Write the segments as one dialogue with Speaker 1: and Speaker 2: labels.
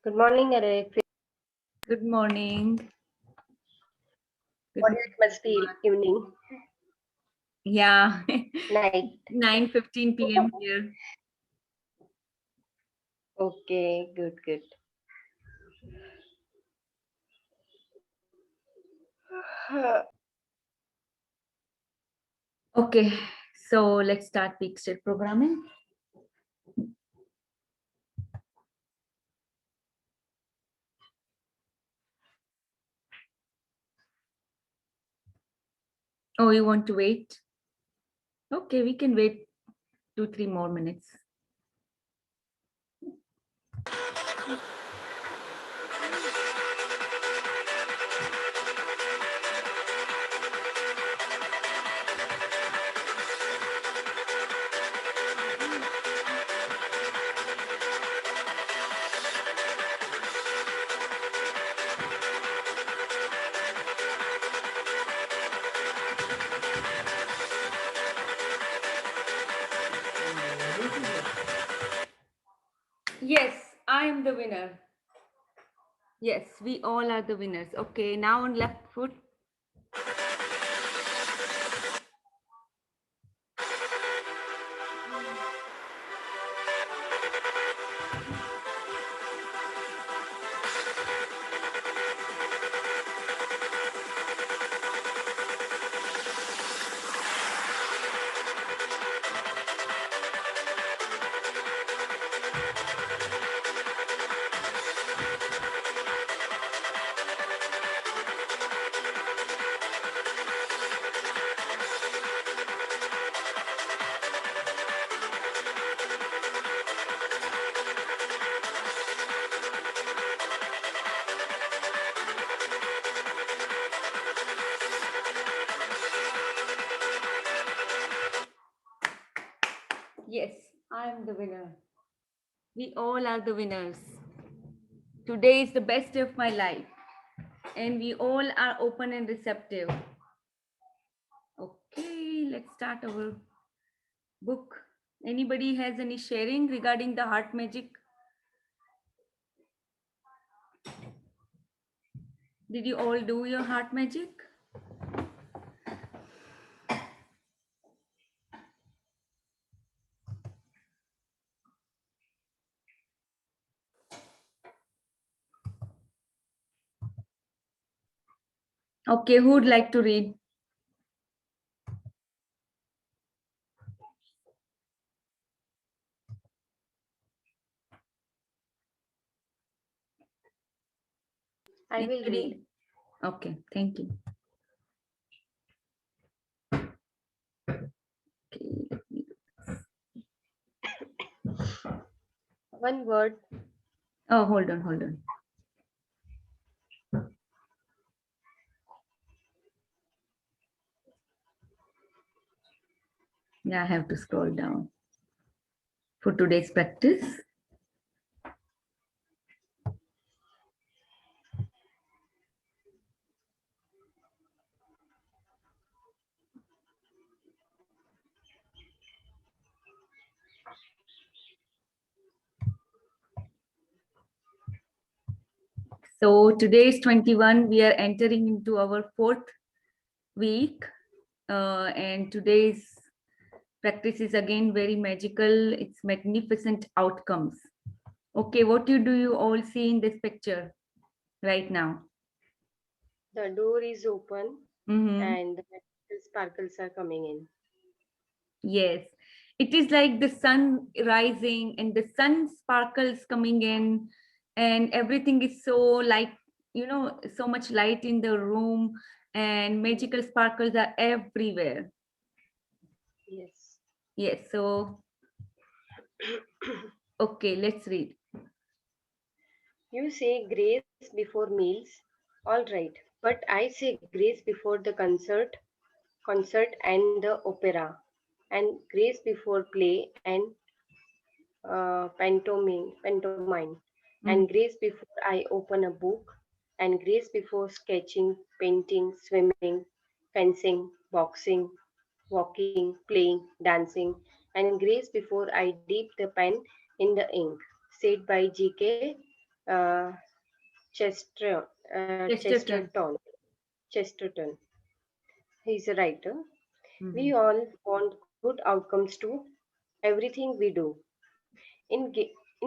Speaker 1: Good morning, Eric.
Speaker 2: Good morning. Good
Speaker 1: For you,
Speaker 2: morning.
Speaker 1: it must be evening,
Speaker 2: Yeah,
Speaker 1: night.
Speaker 2: 9:15 p.m. here.
Speaker 1: Okay, good, good.
Speaker 2: Okay, so let's start peak state programming. Oh, you want to wait? Okay, we can wait 2, 3 more minutes. Yes, I am the winner. Yes, we all are the winners. Okay, now on left foot. Yes, I am the winner. We all are the winners. Today is the best day of my life, and we all are open and receptive. Okay, let's start our book. Anybody has any sharing regarding the heart magic? Did you all do your heart magic? Okay, who would like to read?
Speaker 1: I will read.
Speaker 2: Anybody? Okay, thank you. Okay, let me.
Speaker 1: One word,
Speaker 2: Oh, hold on, hold on. Yeah, I have to scroll down. For today's practice, so today is 21. We are entering into our fourth week, and today's practice is again very magical. It's magnificent outcomes. Okay, what do you all see in this picture right now?
Speaker 1: the door is open
Speaker 2: Mm-hmm.
Speaker 1: and the magical sparkles are coming in.
Speaker 2: Yes, it is like the sun rising and the sun sparkles coming in, and everything is so light, so much light in the room, and magical sparkles are everywhere.
Speaker 1: Yes.
Speaker 2: Yes, so okay, let's read.
Speaker 1: You say grace before meals. All right. But I say grace before the concert and the opera, and grace before play and pantomime, and
Speaker 2: Mm.
Speaker 1: grace before I open a book, and grace before sketching, painting, swimming, fencing, boxing, walking, playing, dancing, and grace before I dip the pen in the ink. Said by G.K. uh, Chester,
Speaker 2: Chesterton.
Speaker 1: Chesterton. Chesterton. He's a writer. We
Speaker 2: Mhm.
Speaker 1: all want good outcomes to everything we do. In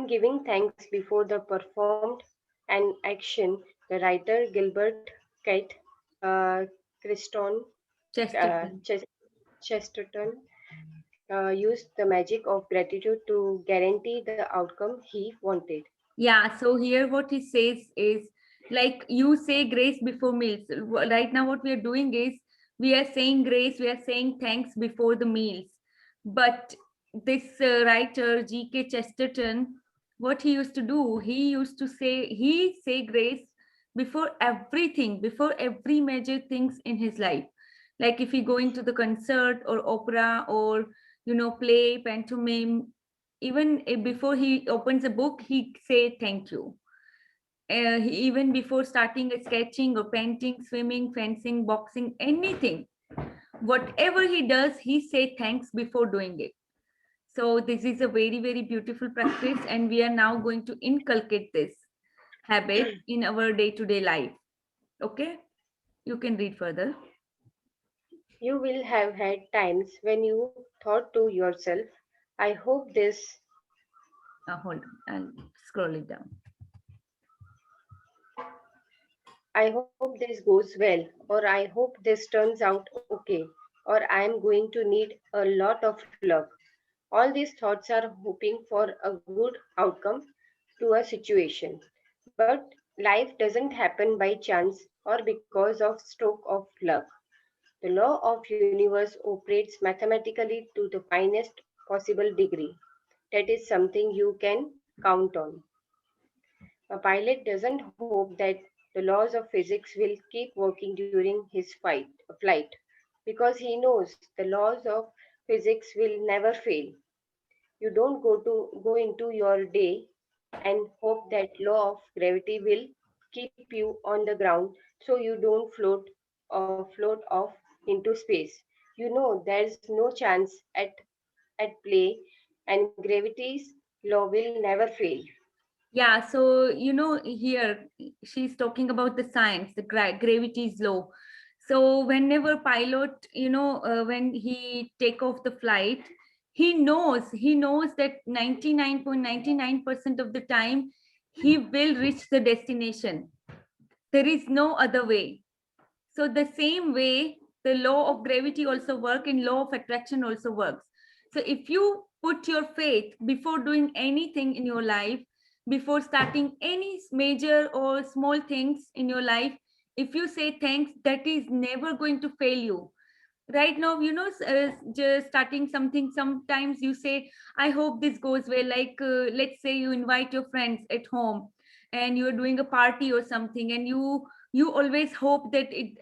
Speaker 1: giving thanks before the performed an action, the writer Gilbert Kate Creston uh,
Speaker 2: Chesterton.
Speaker 1: Ches- Chesterton used the magic of gratitude to guarantee the outcome he wanted.
Speaker 2: Yeah, so here what he says is, like you say grace before meals. Right now, what we are doing is we are saying grace, we are saying thanks before the meals. But this writer, G.K. Chesterton, what he used to do, he say grace before everything, before every major things in his life. Like if he going to the concert or opera or play, pantomime, even before he opens a book he say thank you. Even before starting a sketching or painting, swimming, fencing, boxing, anything, whatever he does he say thanks before doing it. So this is a very very beautiful practice, and we are now going to inculcate this habit in our day to day life. Okay, you can read further.
Speaker 1: You will have had times when you thought to yourself, I hope this
Speaker 2: Hold on, I'll scroll it down.
Speaker 1: I hope this goes well, or I hope this turns out okay, or I am going to need a lot of luck. All these thoughts are hoping for a good outcome to a situation. But life doesn't happen by chance or because of stroke of luck. The law of universe operates mathematically to the finest possible degree. That is something you can count on. A pilot doesn't hope that the laws of physics will keep working during his flight because he knows the laws of physics will never fail. You don't go into your day and hope that law of gravity will keep you on the ground so you don't float off into space. You know there's no chance at play and gravity's law will never fail.
Speaker 2: Yeah, so here she's talking about the science, the gravity is low. So whenever pilot, when he take off the flight, he knows that 99.99% of the time he will reach the destination. There is no other way. So the same way the law of gravity also work and law of attraction also works. So if you put your faith before doing anything in your life, before starting any major or small things in your life, if you say thanks, that is never going to fail you. Right now, just starting something, sometimes you say I hope this goes well. Like let's say you invite your friends at home and you're doing a party or something, and you always hope that it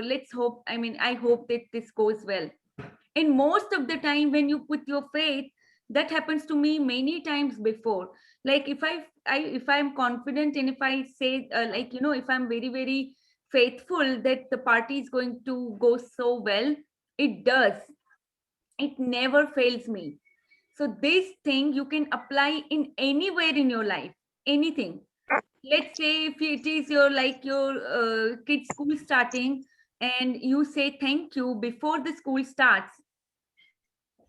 Speaker 2: let's hope, I mean, I hope that this goes well. And most of the time when you put your faith, that happens to me many times before. Like if I'm confident, and if I say if I'm very very faithful that the party is going to go so well, it does. It never fails me. So this thing you can apply in anywhere in your life, anything. Let's say if it is your kids school starting, and you say thank you before the school starts,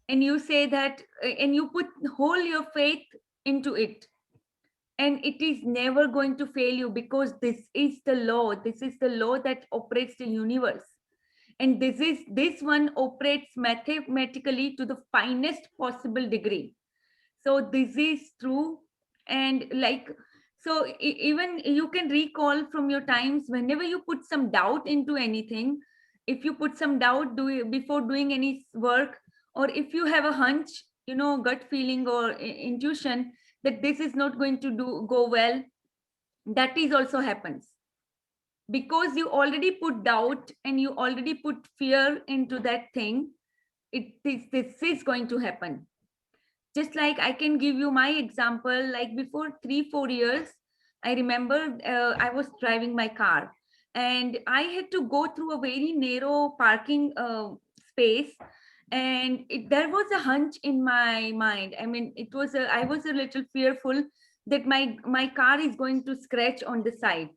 Speaker 2: and you say that and you put whole your faith into it, and it is never going to fail you, because this is the law that operates the universe. And this one operates mathematically to the finest possible degree. So this is true. And so even you can recall from your times whenever you put some doubt into anything. If you put some doubt before doing any work, or if you have a hunch, gut feeling or intuition that this is not going to do go well, that is also happens, because you already put doubt and you already put fear into that thing. This is going to happen. Just like I can give you my example, like before 3 4 years, I remember I was driving my car, and I had to go through a very narrow parking space. And there was a hunch in my mind. I mean, I was a little fearful that my car is going to scratch on the side.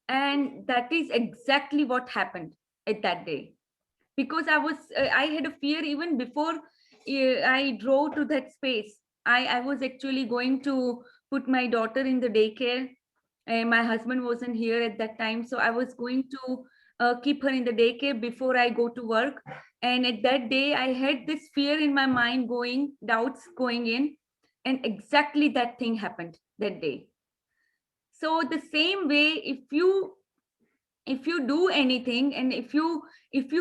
Speaker 2: And that is exactly what happened at that day, because I had a fear even before I drove to that space. I was actually going to put my daughter in the daycare, and my husband wasn't here at that time, so I was going to keep her in the daycare before I go to work. And at that day I had this fear in my mind, going doubts going in, and exactly that thing happened that day. So the same way, if you do anything, and if you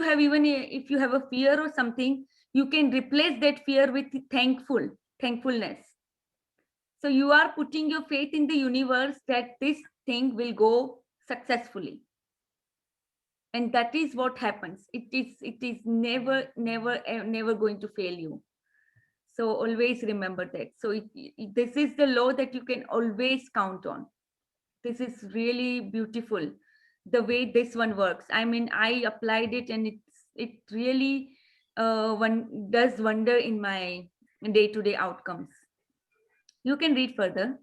Speaker 2: have even if you have a fear or something, you can replace that fear with thankfulness. So you are putting your faith in the universe that this thing will go successfully, and that is what happens. It is never going to fail you. So always remember that. So this is the law that you can always count on. This is really beautiful, the way this one works. I mean, I applied it, and it really one does wonder in my day to day outcomes. You can read further.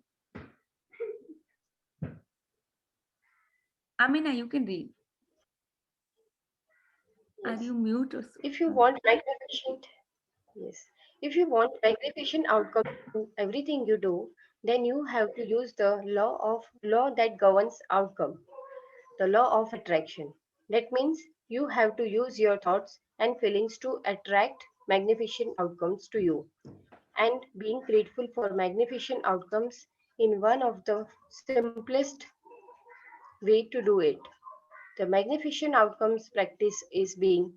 Speaker 2: Amina, you can read. Are
Speaker 1: Yes.
Speaker 2: you mute or so?
Speaker 1: If you want magnificent, yes. If you want magnificent outcomes in everything you do, then you have to use the law that governs outcome, the law of attraction. That means you have to use your thoughts and feelings to attract magnificent outcomes to you. And being grateful for magnificent outcomes in one of the simplest way to do it. The magnificent outcomes practice is being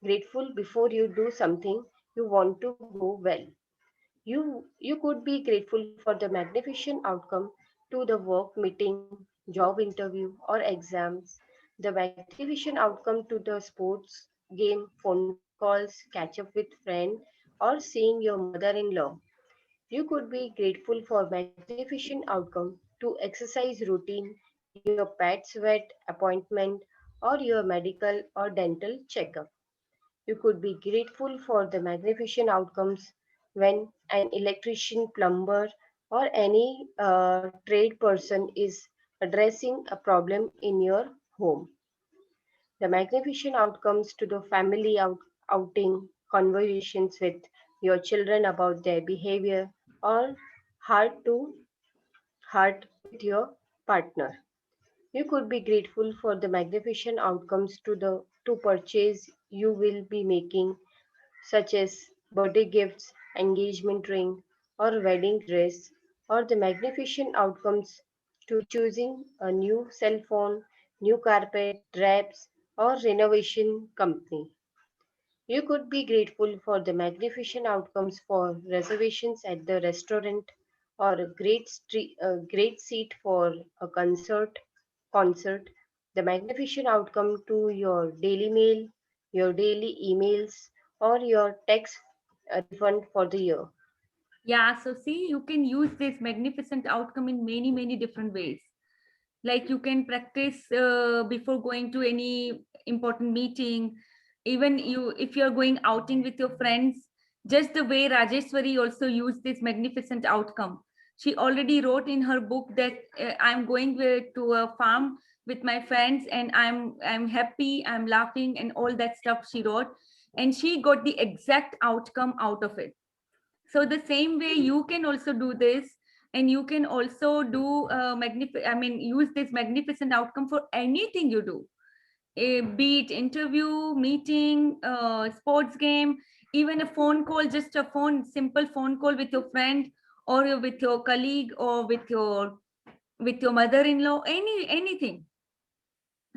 Speaker 1: grateful before you do something you want to go well. You could be grateful for the magnificent outcome to the work meeting, job interview, or exams, the magnificent outcome to the sports game, phone calls, catch up with friend, or seeing your mother-in-law. You could be grateful for magnificent outcome to exercise routine, your pet's vet appointment, or your medical or dental checkup. You could be grateful for the magnificent outcomes when an electrician, plumber, or any trade person is addressing a problem in your home. The magnificent outcomes to the outing, conversations with your children about their behavior, or heart to heart with your partner. You could be grateful for the magnificent outcomes to purchase you will be making, such as birthday gifts, engagement ring, or wedding dress, or the magnificent outcomes to choosing a new cell phone, new carpet, drapes, or renovation company. You could be grateful for the magnificent outcomes for reservations at the restaurant, or a great seat for a concert, the magnificent outcome to your daily mail, your daily emails, or your tax refund for the year.
Speaker 2: Yeah, so see, you can use this magnificent outcome in many different ways. Like you can practice before going to any important meeting. Even if you're going outing with your friends, just the way Rajeshwari also used this magnificent outcome. She already wrote in her book that I'm going to a farm with my friends, and I'm happy, I'm laughing, and all that stuff she wrote, and she got the exact outcome out of it. So the same way you can also do this, and you can also do I mean, use this magnificent outcome for anything you do. Be it interview, meeting, sports game, even a phone call, just a simple phone call with your friend, or with your colleague, or with your mother-in-law, anything.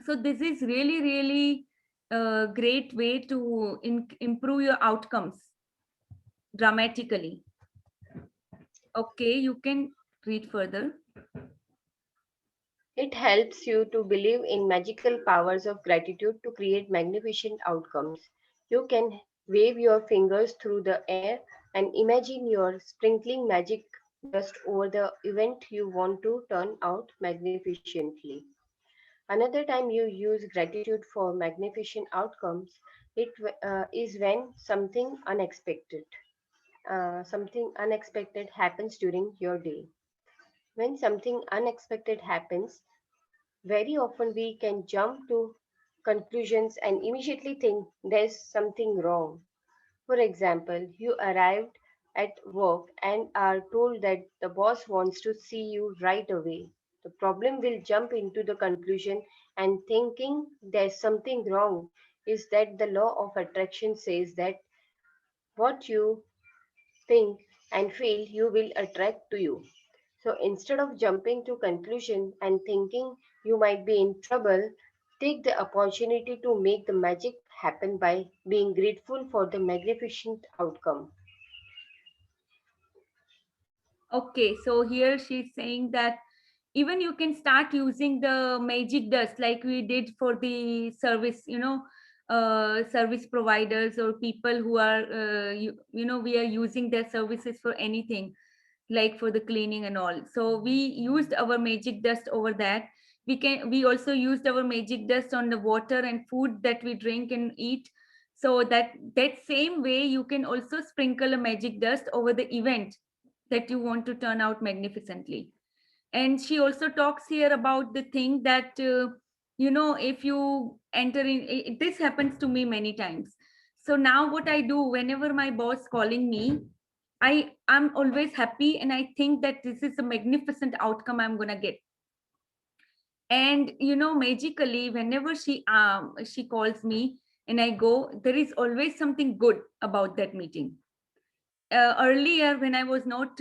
Speaker 2: So this is really a great way to improve your outcomes dramatically. Okay, you can read further.
Speaker 1: It helps you to believe in magical powers of gratitude to create magnificent outcomes. You can wave your fingers through the air and imagine you're sprinkling magic dust over the event you want to turn out magnificently. Another time you use gratitude for magnificent outcomes is when something unexpected happens during your day. When something unexpected happens, very often we can jump to conclusions and immediately think there's something wrong. For example, you arrived at work and are told that the boss wants to see you right away. The problem will jump into the conclusion and thinking there's something wrong is that the law of attraction says that what you think and feel you will attract to you. So instead of jumping to conclusion and thinking you might be in trouble, take the opportunity to make the magic happen by being grateful for the magnificent outcome.
Speaker 2: Okay, so here she's saying that even you can start using the magic dust like we did for the service, service providers or people who are, we are using their services for anything, like for the cleaning and all. So we used our magic dust over that. We also used our magic dust on the water and food that we drink and eat. So that same way you can also sprinkle a magic dust over the event that you want to turn out magnificently. And she also talks here about the thing that if you enter in this happens to me many times. So now what I do whenever my boss calling me, I'm always happy and I think that this is a magnificent outcome I'm going to get. And magically whenever she calls me and I go, there is always something good about that meeting. Earlier when I was not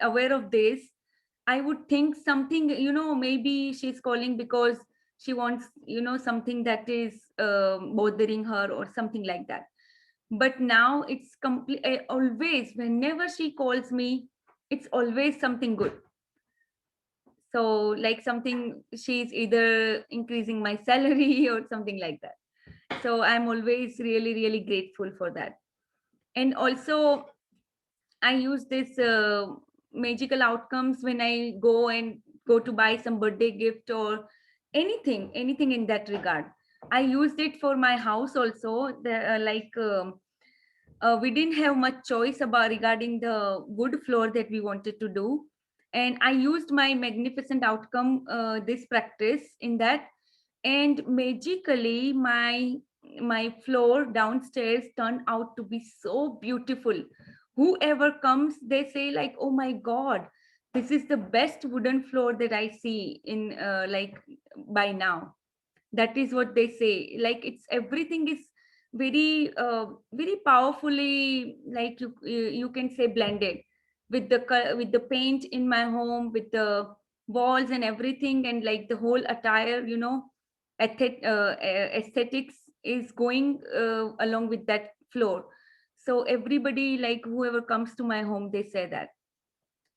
Speaker 2: aware of this, I would think something, maybe she's calling because she wants, something that is bothering her or something like that. But now it's complete, always whenever she calls me, it's always something good. So like something, she's either increasing my salary or something like that. So I'm always really really grateful for that. And also I use this magical outcomes when I go to buy some birthday gift or anything in that regard. I used it for my house also. We didn't have much choice about regarding the wood floor that we wanted to do, and I used my magnificent outcome this practice in that, and magically my floor downstairs turned out to be so beautiful. Whoever comes, they say like, oh my god, this is the best wooden floor that I see in by now. That is what they say. Like it's everything is very powerfully, like you can say, blended with with the paint in my home, with the walls and everything, and like the whole attire, aesthetics is going along with that floor. So everybody, like whoever comes to my home, they say that.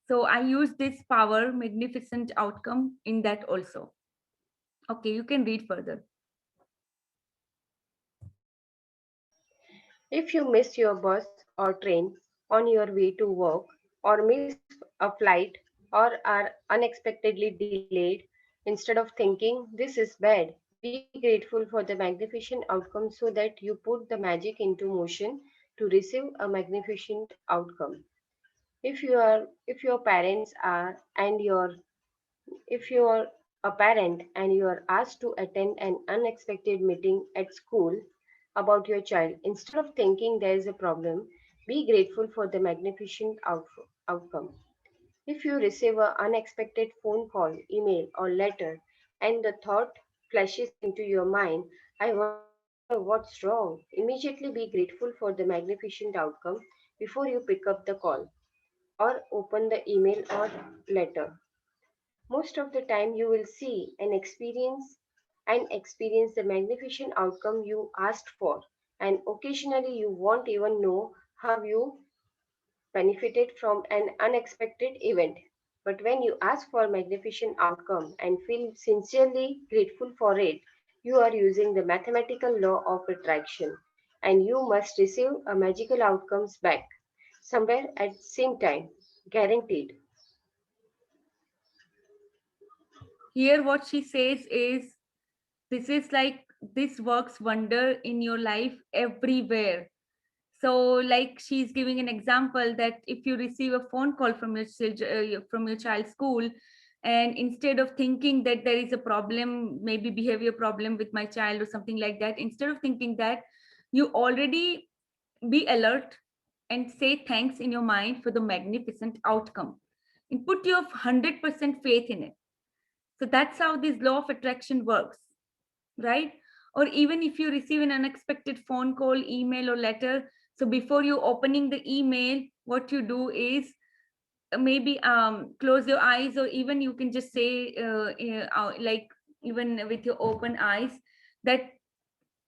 Speaker 2: So I use this power magnificent outcome in that also. Okay, you can read further.
Speaker 1: If you miss your bus or train on your way to work, or miss a flight, or are unexpectedly delayed, instead of thinking this is bad, be grateful for the magnificent outcome so that you put the magic into motion to receive a magnificent outcome. If your parents are and your if you are a parent and you are asked to attend an unexpected meeting at school about your child, instead of thinking there is a problem, be grateful for the magnificent outcome. If you receive an unexpected phone call, email, or letter, and the thought flashes into your mind, I wonder what's wrong, immediately be grateful for the magnificent outcome before you pick up the call or open the email or letter. Most of the time, you will see and experience the magnificent outcome you asked for, and occasionally you won't even know how you benefited from an unexpected event. But when you ask for a magnificent outcome and feel sincerely grateful for it, you are using the mathematical law of attraction, and you must receive a magical outcomes back somewhere at same time, guaranteed.
Speaker 2: Here what she says is, this is like, this works wonder in your life everywhere. So like she's giving an example that if you receive a phone call from from your child's school, and instead of thinking that there is a problem, maybe behavior problem with my child or something like that, instead of thinking that, you already be alert and say thanks in your mind for the magnificent outcome and put your 100% faith in it. So that's how this law of attraction works, right? Or even if you receive an unexpected phone call, email, or letter, so before you opening the email, what you do is maybe close your eyes, or even you can just say like even with your open eyes, that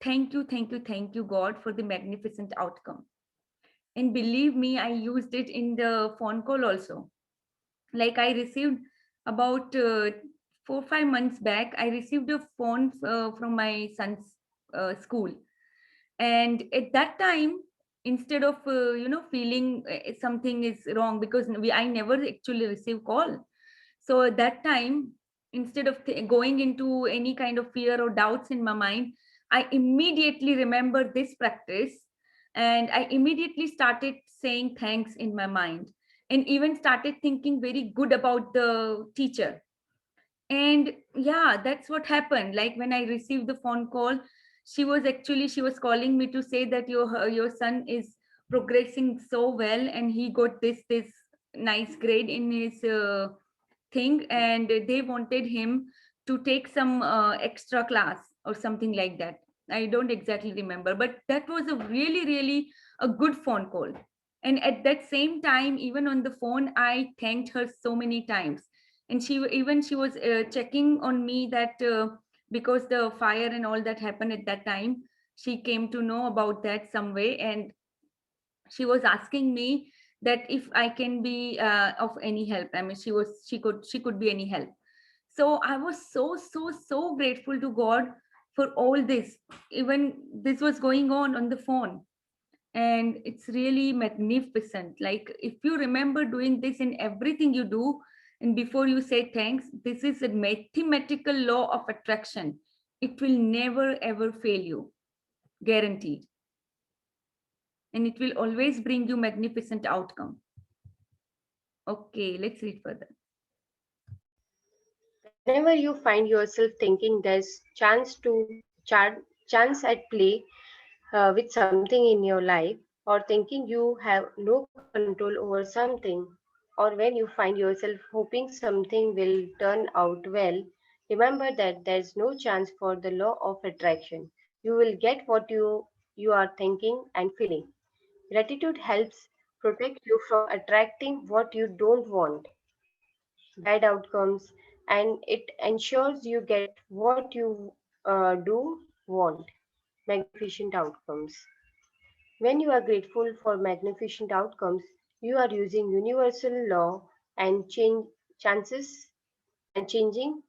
Speaker 2: thank you, thank you, thank you, God, for the magnificent outcome. And believe me, I used it in the phone call also. Like I received about 4 5 months back, I received a phone from my son's school. And at that time, instead of feeling something is wrong, because I never actually received call. So at that time, instead of going into any kind of fear or doubts in my mind, I immediately remember this practice, and I immediately started saying thanks in my mind, and even started thinking very good about the teacher. And yeah, that's what happened. Like when I received the phone call, she was calling me to say that your son is progressing so well, and he got this nice grade in his thing, and they wanted him to take some extra class or something like that. I don't exactly remember, but that was a really really a good phone call. And at that same time, even on the phone, I thanked her so many times. And she was checking on me that because the fire and all that happened at that time, she came to know about that some way, and she was asking me that if I can be of any help. I mean, she could be any help. So I was so grateful to God for all this. Even this was going on the phone, and it's really magnificent. Like if you remember doing this in everything you do, and before you say thanks, this is a mathematical law of attraction. It will never ever fail you, guaranteed. And it will always bring you magnificent outcome. Okay, let's read further.
Speaker 1: Whenever you find yourself thinking there's chance at play with something in your life, or thinking you have no control over something, or when you find yourself hoping something will turn out well, remember that there's no chance for the law of attraction. You will get what you are thinking and feeling. Gratitude helps protect you from attracting what you don't want, bad outcomes, and it ensures you get what you do want, magnificent outcomes. When you are grateful for magnificent outcomes, you are using universal law and chances and changing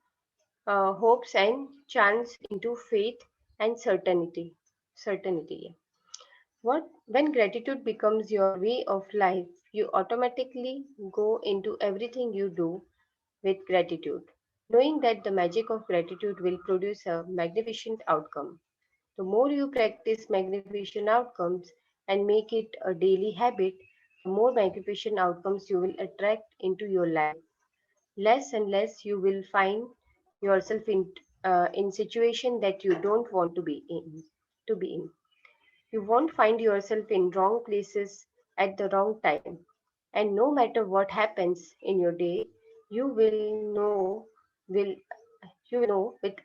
Speaker 1: hopes and chance into faith and certainty. Certainty. What when gratitude becomes your way of life, you automatically go into everything you do with gratitude, knowing that the magic of gratitude will produce a magnificent outcome. The more you practice magnificent outcomes and make it a daily habit, the more magnificent outcomes you will attract into your life. Less and less you will find yourself in situation that you don't want to be in. To be in, you won't find yourself in wrong places at the wrong time. And no matter what happens in your day, you will you will know with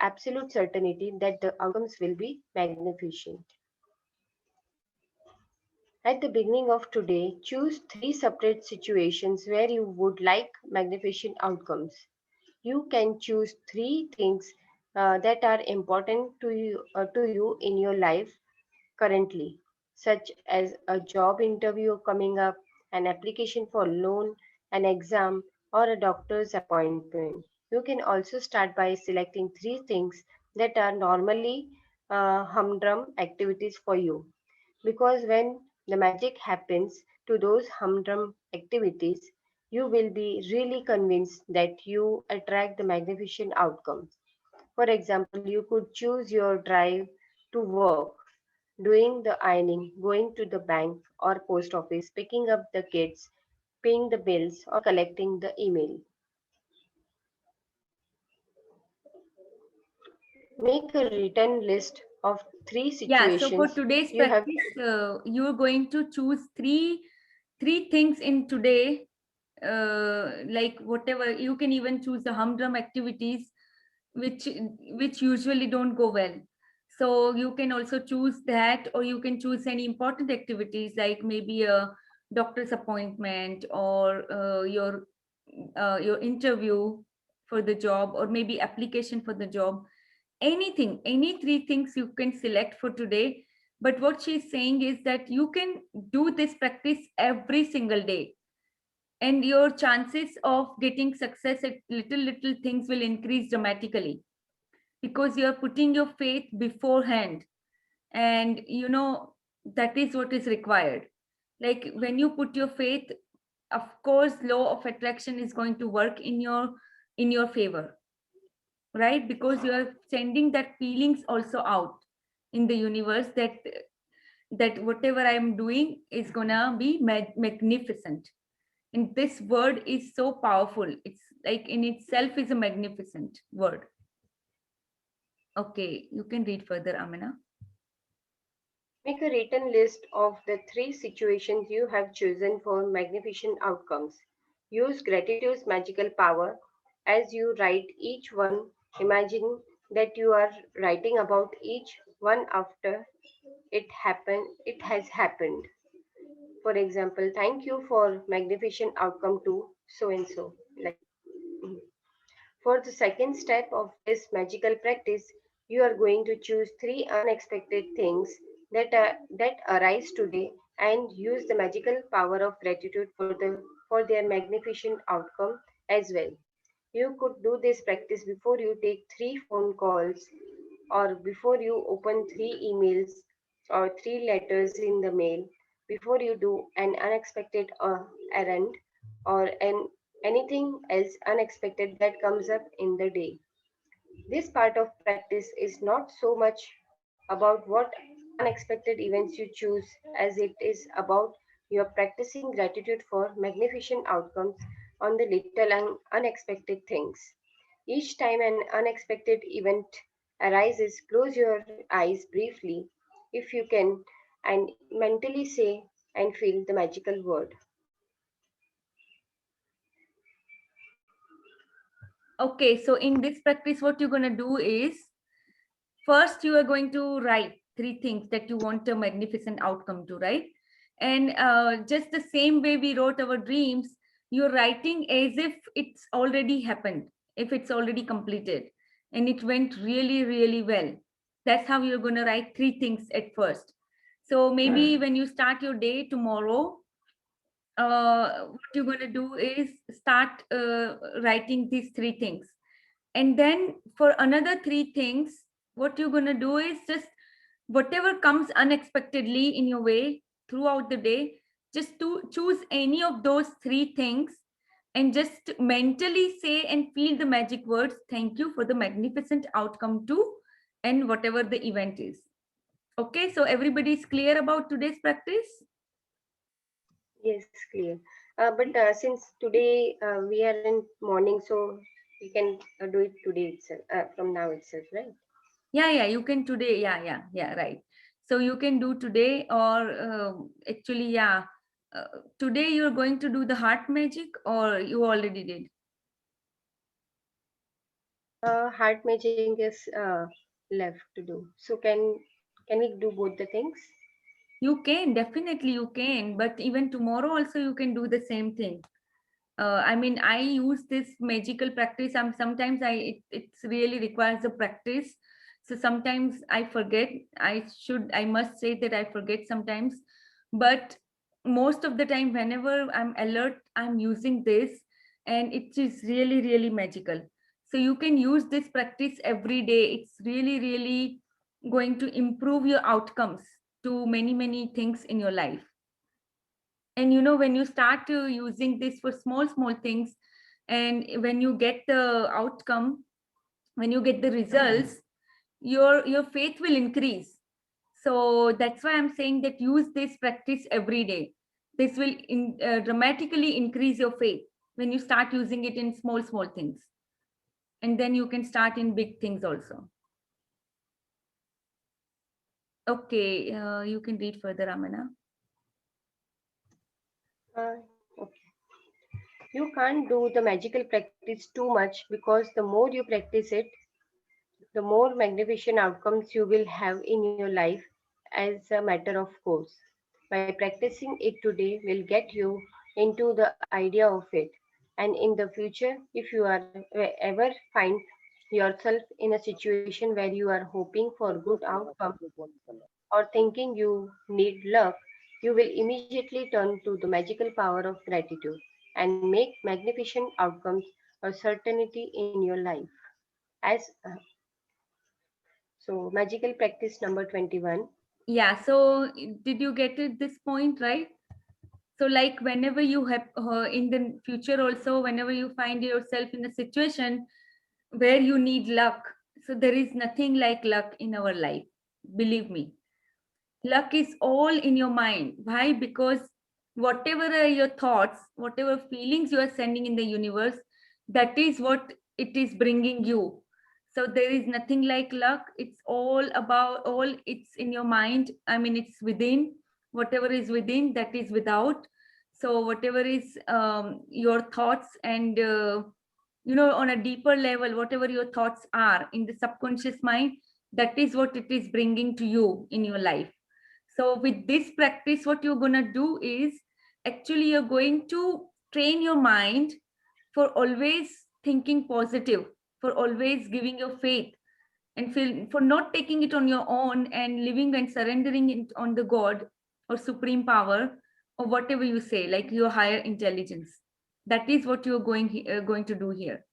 Speaker 1: absolute certainty that the outcomes will be magnificent. At the beginning of today, choose three separate situations where you would like magnificent outcomes. You can choose three things that are important to you in your life currently, such as a job interview coming up, an application for loan, an exam, or a doctor's appointment. You can also start by selecting three things that are normally humdrum activities for you, because when the magic happens to those humdrum activities, you will be really convinced that you attract the magnificent outcomes. For example, you could choose your drive to work. doing the ironing, going to the bank or post office, picking up the kids, paying the bills, or collecting the email. Make a written list of three
Speaker 2: Yeah, so for
Speaker 1: situations
Speaker 2: today's
Speaker 1: you have.
Speaker 2: practice, you're going to choose three things in today, like whatever. You can even choose the humdrum activities which which usually don't go well. So you can also choose that, or you can choose any important activities like maybe a doctor's appointment, or your interview for the job, or maybe application for the job. Anything, any three things you can select for today. But what she's saying is that you can do this practice every single day, and your chances of getting success at little things will increase dramatically, because you're putting your faith beforehand. And that is what is required. Like when you put your faith, of course law of attraction is going to work in your favor, right? Because you are sending that feelings also out in the universe, that whatever I'm doing is gonna be magnificent. And this word is so powerful, it's like in itself is a magnificent word. Okay, you can read further, Amina.
Speaker 1: Make a written list of the three situations you have chosen for magnificent outcomes. Use gratitude's magical power as you write each one. Imagine that you are writing about each one after it has happened. For example, thank you for magnificent outcome to so and so. Like for the second step of this magical practice, you are going to choose three unexpected things that arise today and use the magical power of gratitude for their magnificent outcome as well. You could do this practice before you take three phone calls, or before you open three emails or three letters in the mail, before you do an unexpected errand, or anything else unexpected that comes up in the day. This part of practice is not so much about what unexpected events you choose as it is about your practicing gratitude for magnificent outcomes on the little and unexpected things. Each time an unexpected event arises, close your eyes briefly if you can and mentally say and feel the magical word.
Speaker 2: Okay, so in this practice what you're going to do is, first you are going to write three things that you want a magnificent outcome to, right? And just the same way we wrote our dreams, you're writing as if it's already happened, if it's already completed and it went really really well. That's how you're going to write three things at first. So maybe when you start your day tomorrow, what you're going to do is start writing these three things. And then for another three things, what you're going to do is just whatever comes unexpectedly in your way throughout the day, just to choose any of those three things and just mentally say and feel the magic words, thank you for the magnificent outcome too, and whatever the event is. Okay, so everybody is clear about today's practice?
Speaker 1: Yes, clear. But since today we are in morning, so we can do it today itself, from now itself, right?
Speaker 2: Yeah, you can today. Yeah, right. So you can do today, or actually, yeah, today you're going to do the heart magic, or you already did.
Speaker 1: Heart magic is left to do. So can we do both the things?
Speaker 2: You can, definitely you can, but even tomorrow also you can do the same thing. I mean, I use this magical practice. Sometimes it's really requires a practice. So sometimes I forget. I must say that I forget sometimes. But most of the time, whenever I'm alert, I'm using this, and it is really, really magical. So you can use this practice every day. It's really, really going to improve your outcomes to many, many things in your life. And when you start using this for small things, and when you get the outcome, when you get the results, your faith will increase. So that's why I'm saying that use this practice every day. This will dramatically increase your faith when you start using it in small, small things. And then you can start in big things also. Okay, you can read further, Amana.
Speaker 1: Okay. You can't do the magical practice too much because the more you practice it, the more magnificent outcomes you will have in your life as a matter of course. By practicing it today will get you into the idea of it. And in the future, if you are ever find yourself in a situation where you are hoping for good outcome or thinking you need luck, you will immediately turn to the magical power of gratitude and make magnificent outcomes a certainty in your life. As so, magical practice number 21.
Speaker 2: Yeah, so did you get it this point, right? So like whenever you have in the future also, whenever you find yourself in a situation where you need luck, so there is nothing like luck in our life, believe me. Luck is all in your mind. Why? Because whatever are your thoughts, whatever feelings you are sending in the universe, that is what it is bringing you. So there is nothing like luck. It's all about, all it's in your mind. I mean, it's within. Whatever is within, that is without. So whatever is your thoughts, and on a deeper level, whatever your thoughts are in the subconscious mind, that is what it is bringing to you in your life. So with this practice, what you're going to do is, actually you're going to train your mind for always thinking positive, for always giving your faith, and feel, for not taking it on your own and living and surrendering it on the God or supreme power, or whatever you say, like your higher intelligence. That is what you're going to do here.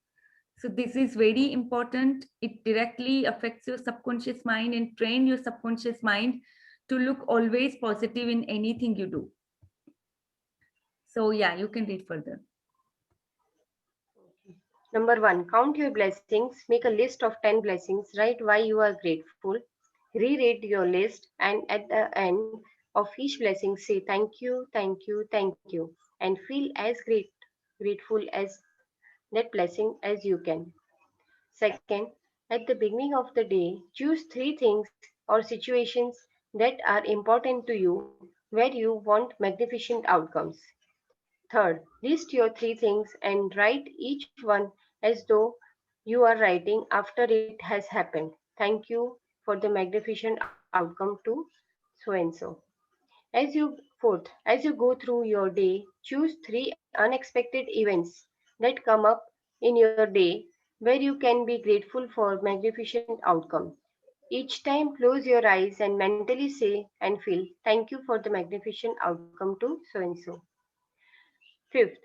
Speaker 2: So this is very important. It directly affects your subconscious mind and train your subconscious mind to look always positive in anything you do. So yeah, you can read further.
Speaker 1: Number one, count your blessings. Make a list of 10 blessings. Write why you are grateful. Reread your list, and at the end of each blessing, say thank you, thank you, thank you, and feel as grateful as that blessing as you can. Second, at the beginning of the day, choose three things or situations that are important to you where you want magnificent outcomes. Third, list your three things and write each one as though you are writing after it has happened. Thank you for the magnificent outcome to so and so. As you go through your day, choose three unexpected events that come up in your day where you can be grateful for magnificent outcome. Each time close your eyes and mentally say and feel thank you for the magnificent outcome to so and so. Fifth,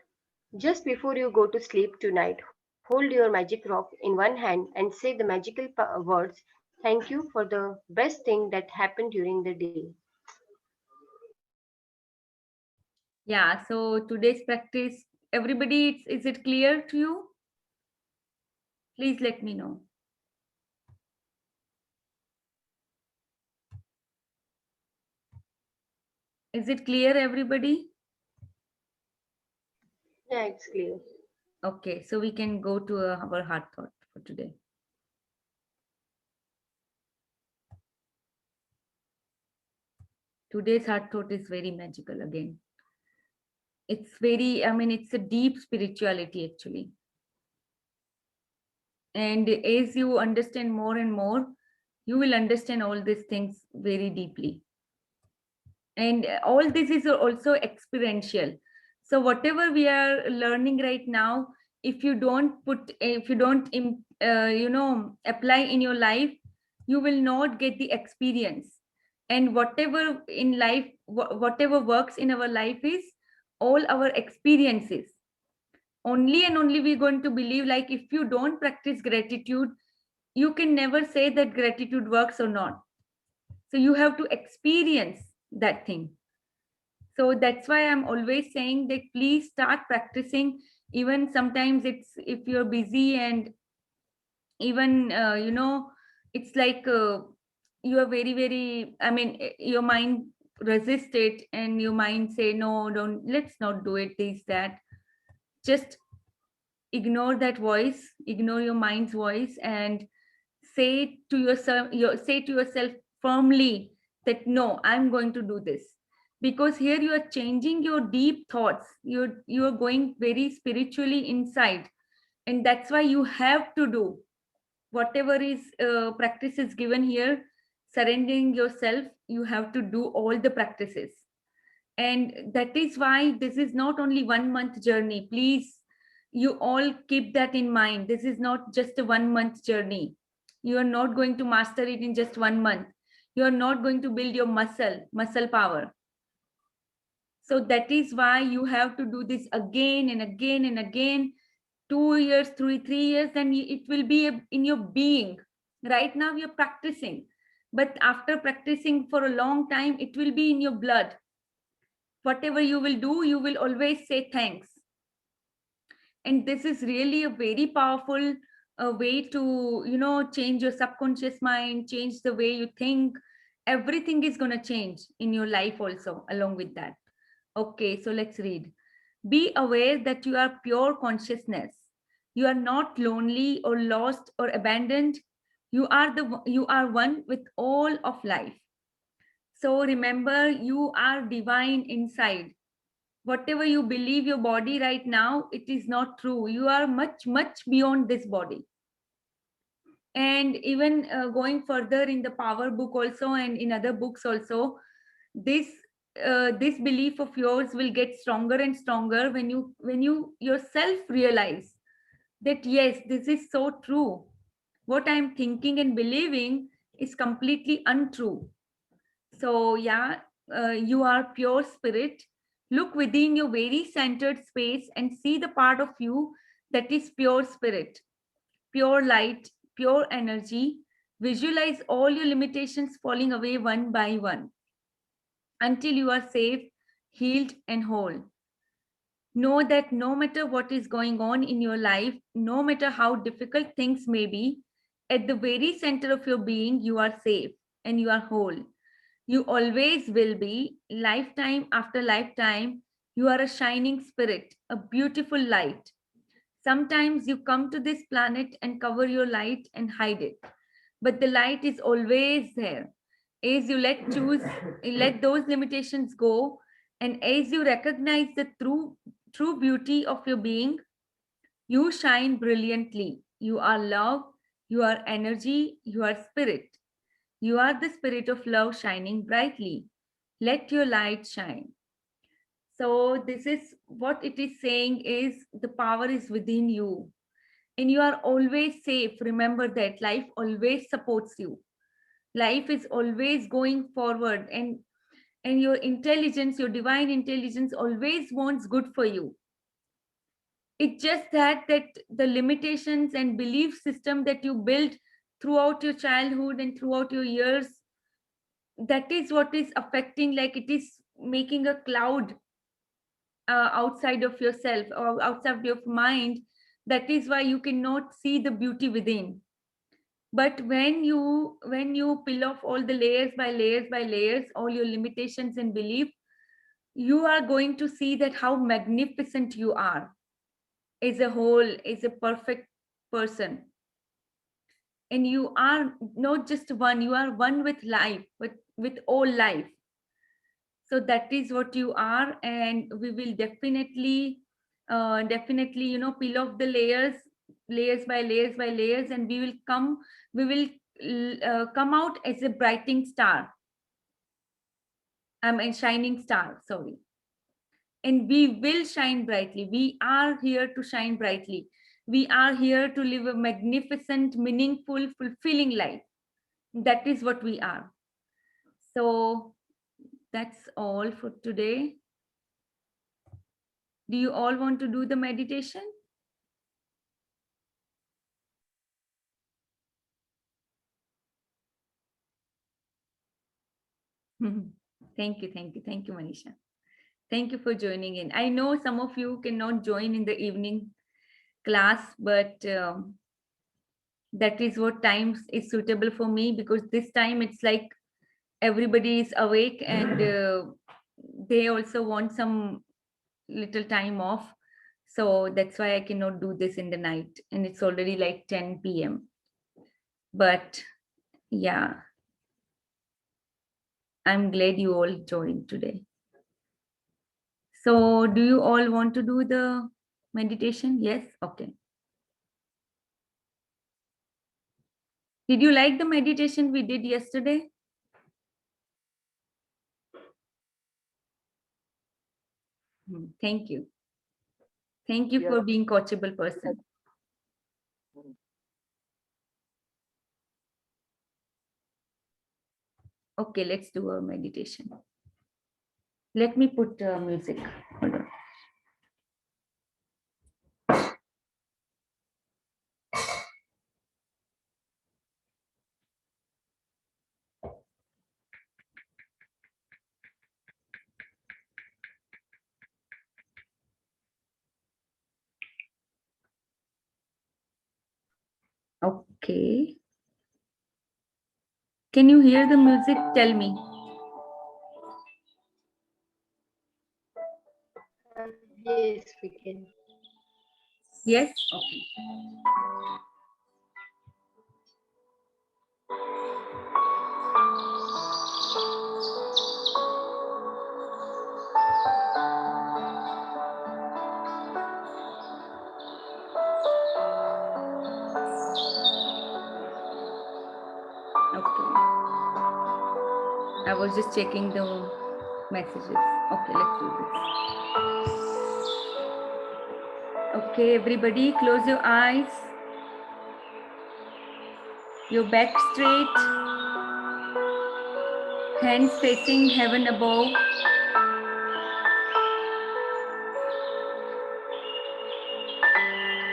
Speaker 1: just before you go to sleep tonight, hold your magic rock in one hand and say the magical words, thank you for the best thing that happened during the day.
Speaker 2: Yeah, so today's practice, everybody, is it clear to you? Please let me know. Is it clear, everybody?
Speaker 1: Yeah, it's clear.
Speaker 2: Okay, so we can go to our heart thought for today. Today's heart thought is very magical again. It's very, I mean, it's a deep spirituality actually. And as you understand more and more, you will understand all these things very deeply. And all this is also experiential. So whatever we are learning right now, if you don't apply in your life, you will not get the experience. And whatever in life, whatever works in our life is all our experiences. Only and only we're going to believe, like if you don't practice gratitude, you can never say that gratitude works or not. So you have to experience that thing. So that's why I'm always saying that please start practicing. Even sometimes, it's if you're busy, and even it's like you are very, very, I mean, your mind resist it, and your mind say, no, don't, let's not do it, this, that. Just ignore that voice, ignore your mind's voice, and say to yourself firmly that no, I'm going to do this. Because here you are changing your deep thoughts, you're going very spiritually inside, and that's why you have to do whatever is practice is given here. Surrendering yourself, you have to do all the practices. And that is why this is not only 1 month journey. Please, you all keep that in mind. This is not just a 1 month journey. You are not going to master it in just 1 month. You are not going to build your muscle power. So that is why you have to do this again and again and again. 2 years, 3 years, then it will be in your being. Right now you're practicing, but after practicing for a long time, it will be in your blood. Whatever you will do, you will always say thanks. And this is really a very powerful way to, change your subconscious mind, change the way you think. Everything is going to change in your life also along with that. Okay, so let's read. Be aware that you are pure consciousness. You are not lonely or lost or abandoned. You are one with all of life. So remember, you are divine inside. Whatever you believe your body right now, it is not true. You are much, much beyond this body. And even going further in the power book also, and in other books also, this this belief of yours will get stronger and stronger when you yourself realize that yes, this is so true. What I'm thinking and believing is completely untrue. So, yeah, you are pure spirit. Look within your very centered space and see the part of you that is pure spirit, pure light, pure energy. Visualize all your limitations falling away one by one until you are safe, healed, and whole. Know that no matter what is going on in your life, no matter how difficult things may be, at the very center of your being, you are safe and you are whole. You always will be, lifetime after lifetime. You are a shining spirit, a beautiful light. Sometimes you come to this planet and cover your light and hide it, but the light is always there. As you let those limitations go, and as you recognize the true beauty of your being, you shine brilliantly. You are love, you are energy, you are spirit. You are the spirit of love shining brightly. Let your light shine. So this is what it is saying, is the power is within you and you are always safe. Remember that life always supports you. Life is always going forward, and your intelligence, your divine intelligence always wants good for you. It's just that the limitations and belief system that you built throughout your childhood and throughout your years, that is what is affecting, like it is making a cloud outside of yourself or outside of your mind. That is why you cannot see the beauty within. But when you peel off all the layers by layers by layers, all your limitations and belief, you are going to see that how magnificent you are as a whole, as a perfect person. And you are not just one, you are one with life, with all life. So that is what you are, and we will definitely, peel off the layers, layers by layers by layers, and we will come out as a brightening star. I'm a shining star, sorry. And we will shine brightly. We are here to shine brightly. We are here to live a magnificent, meaningful, fulfilling life. That is what we are. So that's all for today. Do you all want to do the meditation? Thank you, Manisha. Thank you for joining in. I know some of you cannot join in the evening class, but That is what times is suitable for me, because this time it's like everybody is awake and they also want some little time off. So that's why I cannot do this in the night, and it's already like 10 p.m. But yeah, I'm glad you all joined today. So do you all want to do the meditation? Yes? Okay. Did you like the meditation we did yesterday? Thank you. Thank you for being coachable person. Okay, let's do a meditation. Let me put music. Hold on. Okay. Can you hear the music? Tell me.
Speaker 1: Yes, we can.
Speaker 2: Yes? Okay. Okay. I was just checking the messages. Okay, let's do this. Okay, everybody, close your eyes. Your back straight. Hands facing heaven above.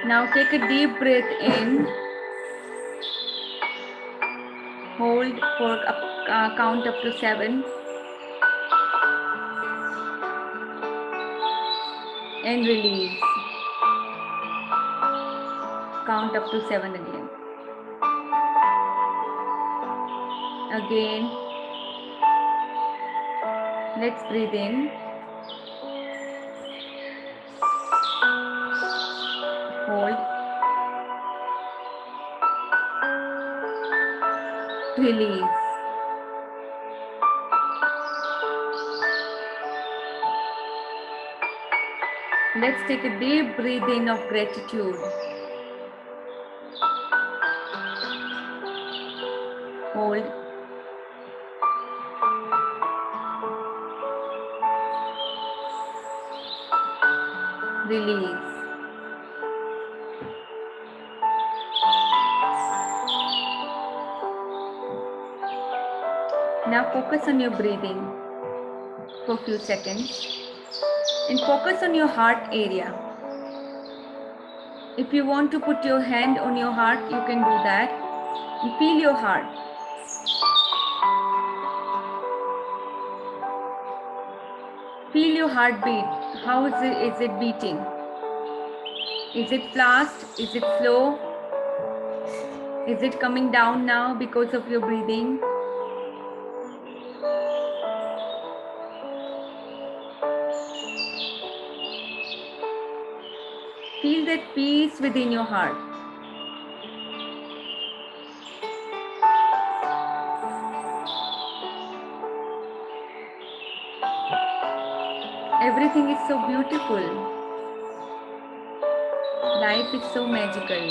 Speaker 2: Now take a deep breath in. Hold for count up to 7. And release. Count up to 7 again. Again. Let's breathe in. Hold. Release. Let's take a deep breath in of gratitude. Hold. Release. Now focus on your breathing for a few seconds and focus on your heart area. If you want to put your hand on your heart, you can do that. And feel your heart. Feel your heartbeat. How is it beating? Is it fast? Is it slow? Is it coming down now because of your breathing? Feel that peace within your heart. Everything is so beautiful. Life is so magical.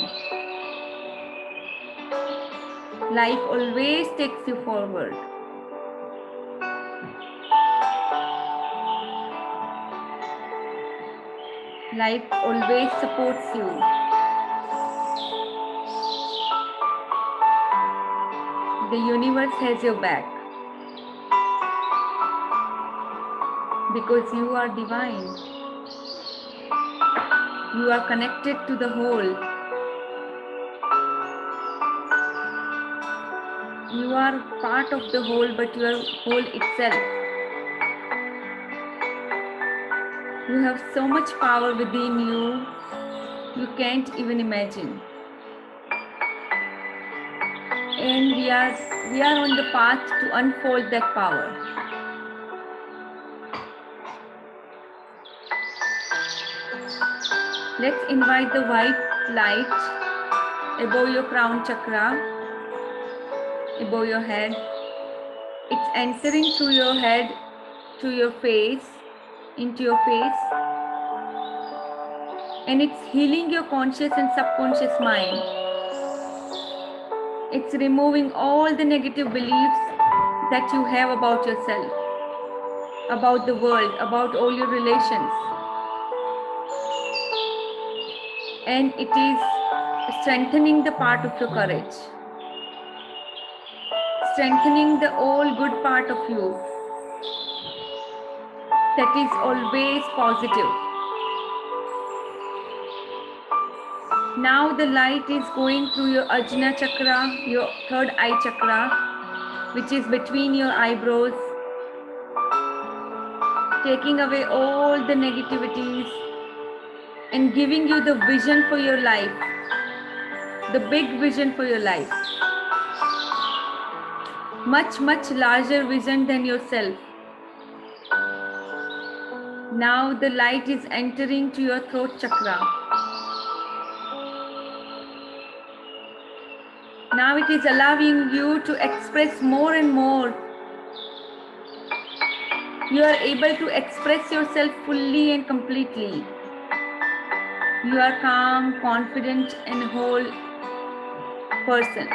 Speaker 2: Life always takes you forward. Life always supports you. The universe has your back because you are divine. You are connected to the whole. You are part of the whole, but you are whole itself. You have so much power within you, you can't even imagine. and we are on the path to unfold that power. Let's invite the white light above your crown chakra, above your head. It's entering through your head to your face, into your face, and it's healing your conscious and subconscious mind. It's removing all the negative beliefs that you have about yourself, about the world, about all your relations. And it is strengthening the part of your courage, strengthening the all good part of you that is always positive. Now the light is going through your Ajna chakra, your third eye chakra, which is between your eyebrows, taking away all the negativities and giving you the vision for your life, the big vision for your life. Much, much larger vision than yourself. Now the light is entering to your throat chakra. Now it is allowing you to express more and more. You are able to express yourself fully and completely. You are calm, confident, and whole person.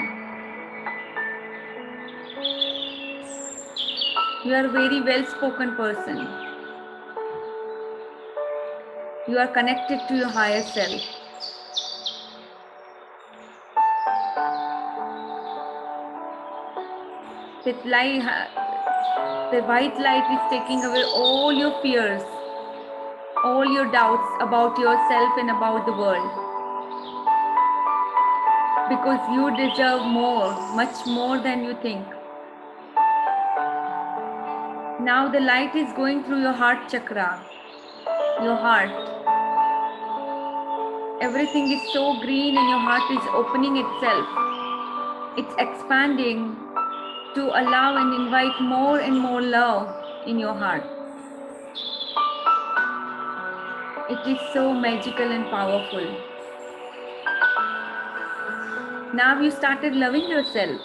Speaker 2: You are a very well-spoken person. You are connected to your higher self. The white light is taking away all your fears, all your doubts about yourself and about the world. Because you deserve more, much more than you think. Now the light is going through your heart chakra, your heart. Everything is so green and your heart is opening itself. It's expanding to allow and invite more and more love in your heart. It is so magical and powerful. Now you started loving yourself.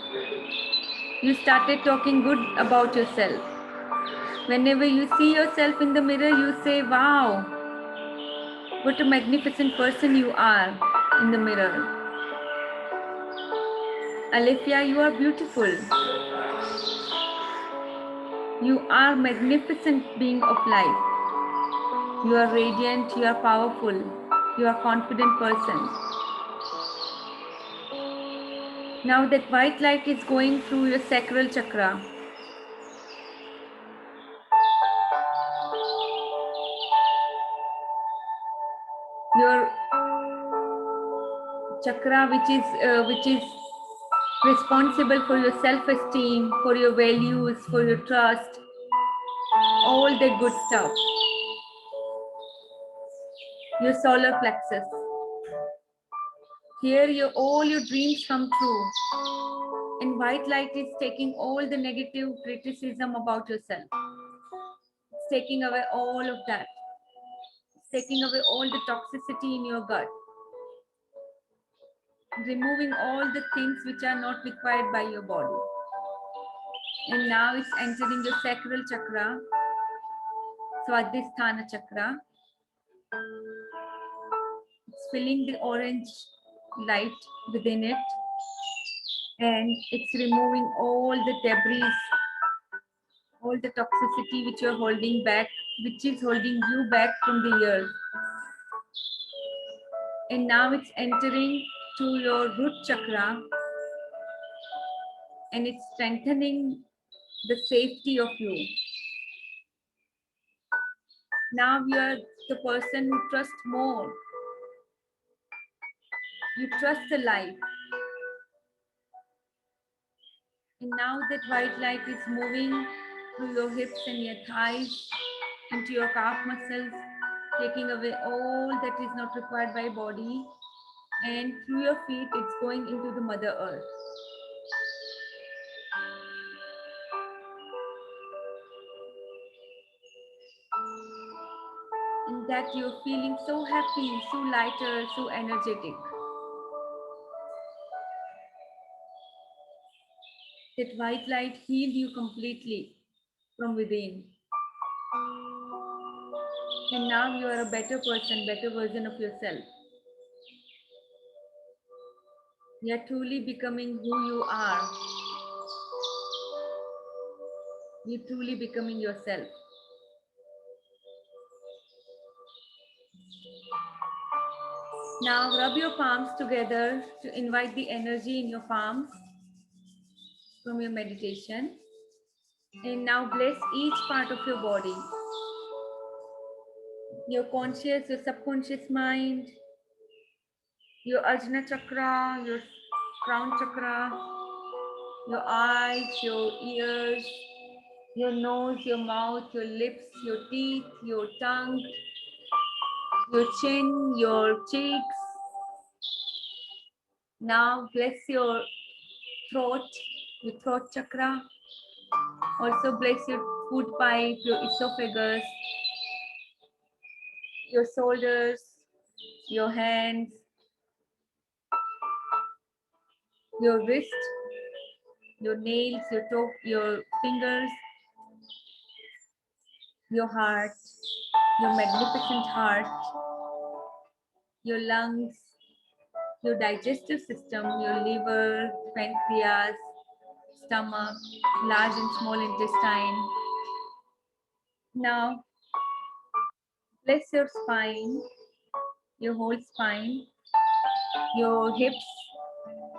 Speaker 2: You started talking good about yourself. Whenever you see yourself in the mirror, you say, wow, what a magnificent person you are in the mirror. Alethea, you are beautiful. You are magnificent being of life. You are radiant, you are powerful, you are a confident person. Now that white light is going through your sacral chakra. Your chakra which is responsible for your self-esteem, for your values, for your trust, all the good stuff. Your solar plexus. Here all your dreams come true. And white light is taking all the negative criticism about yourself. It's taking away all of that. It's taking away all the toxicity in your gut. Removing all the things which are not required by your body. And now it's entering your sacral chakra, Swadhisthana chakra. It's filling the orange light within it. And it's removing all the debris, all the toxicity which you're holding back, which is holding you back from the earth. And now it's entering to your root chakra and it's strengthening the safety of you. Now you are the person who trusts more. You trust the light. And now that white light is moving through your hips and your thighs into your calf muscles, taking away all that is not required by body. And through your feet, it's going into the Mother Earth. that you're feeling so happy, so lighter, so energetic. That white light healed you completely from within. And now you are a better person, better version of yourself. You are truly becoming who you are. You're truly becoming yourself. Now rub your palms together to invite the energy in your palms from your meditation. And now bless each part of your body. Your conscious, your subconscious mind, your Ajna chakra, your crown chakra, your eyes, your ears, your nose, your mouth, your lips, your teeth, your tongue, your chin, your cheeks. Now bless your throat, your throat chakra. Also bless your food pipe, your esophagus, your shoulders, your hands, your wrist, your nails, your toe, your fingers, your heart, your magnificent heart, your lungs, your digestive system, your liver, pancreas, stomach, large and small intestine. Now, bless your spine, your whole spine, your hips,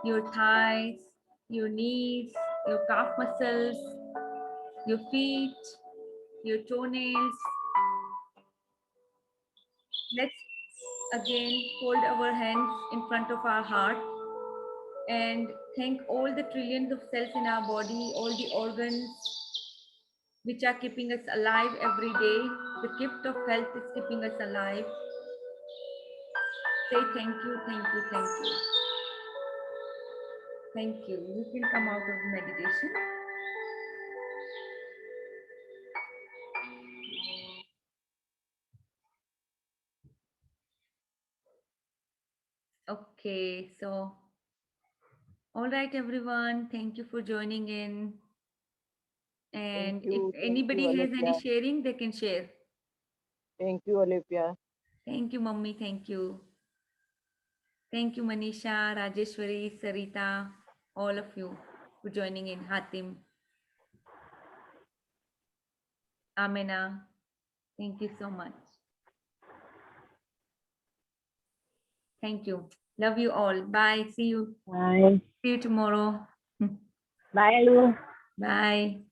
Speaker 2: your thighs, your knees, your calf muscles, your feet, your toenails. Let's again hold our hands in front of our heart and thank all the trillions of cells in our body, all the organs which are keeping us alive every day. The gift of health is keeping us alive. Say thank you, thank you, thank you. Thank you. You can come out of meditation. Okay, so all right, everyone. Thank you for joining in. And if
Speaker 3: Thank you,
Speaker 2: anybody has any
Speaker 3: Olivia.
Speaker 2: sharing, they can share.
Speaker 3: Thank you, Olivia.
Speaker 2: Thank you, Mummy. Thank you. Thank you, Manisha, Rajeshwari, Sarita, all of you for joining in. Hatim, Amina. Thank you so much. Thank you. Love you all. Bye. See you.
Speaker 3: Bye.
Speaker 2: See you tomorrow.
Speaker 3: Bye, Alu.
Speaker 2: Bye.